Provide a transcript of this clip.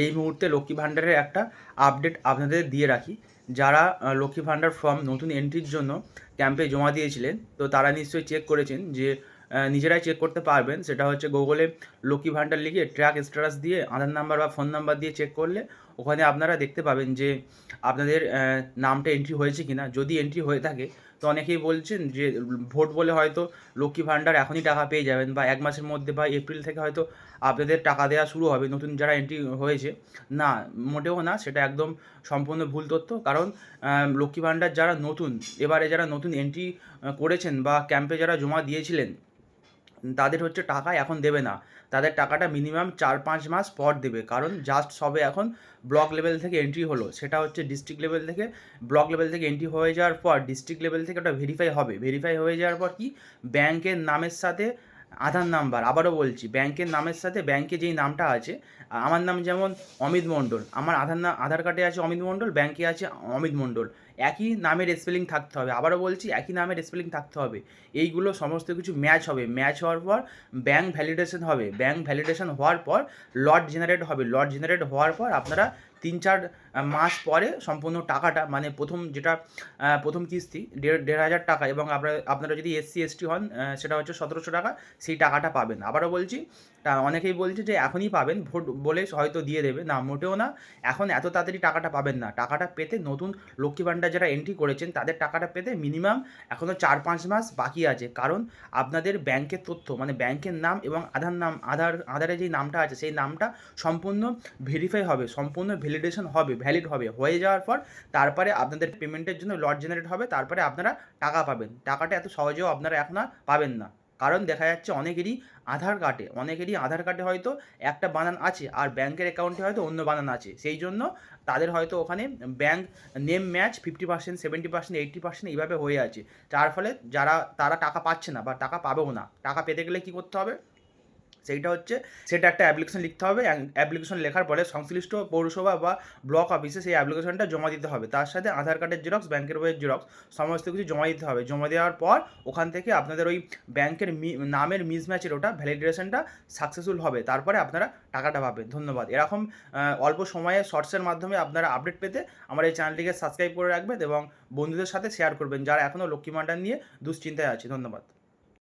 এই মুহূর্তে লক্ষ্মী ভাণ্ডারের একটা আপডেট আপনাদের দিয়ে রাখি। যারা লক্ষ্মী ভাণ্ডার ফর্ম নতুন এন্ট্রির জন্য ক্যাম্পে জমা দিয়েছিলেন, তো তারা নিশ্চয়ই চেক করেছেন যে নিজেরাই চেক করতে পারবেন। সেটা হচ্ছে গুগলে লক্ষ্মী ভাণ্ডার লিখে ট্র্যাক স্ট্যাটাস দিয়ে আধার নাম্বার বা ফোন নাম্বার দিয়ে চেক করলে ওখানে আপনারা দেখতে পাবেন যে আপনাদের নামটা এন্ট্রি হয়েছে কি না। যদি এন্ট্রি হয়ে থাকে তো অনেকেই বলছেন যে ভোট বলে হয়তো লক্ষ্মী ভাণ্ডার এখনই টাকা পেয়ে যাবেন, বা 1 মাসের মধ্যে বা এপ্রিল থেকে হয়তো আপনাদের টাকা দেওয়া শুরু হবে নতুন যারা এন্ট্রি হয়েছে। না, মোটেও না, সেটা একদম সম্পূর্ণ ভুল তথ্য। কারণ লক্ষ্মী ভাণ্ডার যারা নতুন, এবারে যারা নতুন এন্ট্রি করেছেন বা ক্যাম্পে যারা জমা দিয়েছিলেন, তাদের হচ্ছে টাকা এখন দেবে না। তাদের টাকাটা মিনিমাম 4-5 মাস পর দেবে। কারণ জাস্ট সবে এখন ব্লক লেভেল থেকে এন্ট্রি হলো। সেটা হচ্ছে ডিস্ট্রিক্ট লেভেল থেকে, ব্লক লেভেল থেকে এন্ট্রি হয়ে যাওয়ার পর ডিস্ট্রিক্ট লেভেল থেকে ওটা ভেরিফাই হবে। ভেরিফাই হয়ে যাওয়ার পর কি, ব্যাংকের নামের সাথে আধার নাম্বার, আবারও বলছি, ব্যাংকের নামের সাথে ব্যাংকে যেই নামটা আছে, আমার নাম যেমন অমিত মণ্ডল, আমার আধার কার্ডে আছে অমিত মণ্ডল, ব্যাংকে আছে অমিত মণ্ডল, একই নামের স্পেলিং থাকতে হবে। আবারও বলছি, একই নামের স্পেলিং থাকতে হবে। এইগুলো সমস্ত কিছু ম্যাচ হবে। ম্যাচ হওয়ার পর ব্যাংক ভ্যালিডেশন হবে। ব্যাংক ভ্যালিডেশন হওয়ার পর লট জেনারেট হবে। লট জেনারেট হওয়ার পর আপনারা 3-4 মাস পরে সম্পূর্ণ টাকাটা, মানে প্রথম যেটা প্রথম কিস্তি 1,500 টাকা, এবং আপনারা যদি এসসি এসটি হন সেটা হচ্ছে 1,700 টাকা, সেই টাকাটা পাবেন। আবারও বলছি, অনেকেই বলছে যে এখনই পাবেন, ভোট বলে হয়তো দিয়ে দেবে। না, মোটেও না। এখন এত তাড়াতাড়ি টাকাটা পাবেন না। টাকাটা পেতে নতুন লক্ষ্মী ভাণ্ডার যারা এন্ট্রি করেছেন তাদের টাকাটা পেতে মিনিমাম এখনও 4-5 মাস বাকি আছে। কারণ আপনাদের ব্যাংকের তথ্য, মানে ব্যাংকের নাম এবং আধারে যেই নামটা আছে সেই নামটা সম্পূর্ণ ভেরিফাই হবে, সম্পূর্ণ ভ্যালিডেশন হবে, ভ্যালিড হবে। হয়ে যাওয়ার পর তারপরে আপনাদের পেমেন্টের জন্য লট জেনারেট হবে, তারপরে আপনারা টাকা পাবেন। টাকাটা এত সহজেও আপনারা এখন আর পাবেন না। কারণ দেখা যাচ্ছে অনেকেরই আধার কার্ডে হয়তো একটা বানান আছে আর ব্যাংকের অ্যাকাউন্টে হয়তো অন্য বানান আছে। সেই জন্য তাদের হয়তো ওখানে ব্যাংক নেম ম্যাচ 50%, 70%, 80% এইভাবে হয়ে আছে। যার ফলে তারা টাকা পাচ্ছে না বা টাকা পাবেও না। টাকা পেতে গেলে কী করতে হবে, সেটা একটা অ্যাপ্লিকেশন লিখতে হবে। অ্যাপ্লিকেশন লেখার পরে সংশ্লিষ্ট পৌরসভা বা ব্লক অফিসে সেই অ্যাপ্লিকেশনটা জমা দিতে হবে। তার সাথে আধার কার্ডের জেরক্স, ব্যাংকের বইয়ের জেরক্স, সমস্ত কিছু জমা দিতে হবে। জমা দেওয়ার পর ওখান থেকে আপনাদের ওই ব্যাংকের নামের মিসম্যাচের ওটা ভ্যালিডেশনটা সাকসেসফুল হবে। তারপরে আপনারা টাকাটা পাবেন। ধন্যবাদ। এরকম অল্প সময়ে শর্টসের মাধ্যমে আপনারা আপডেট পেতে আমার এই চ্যানেলটিকে সাবস্ক্রাইব করে রাখবেন এবং বন্ধুদের সাথে শেয়ার করবেন যারা এখনও লক্ষ্মী ভাণ্ডার নিয়ে দুশ্চিন্তায় আছে। ধন্যবাদ।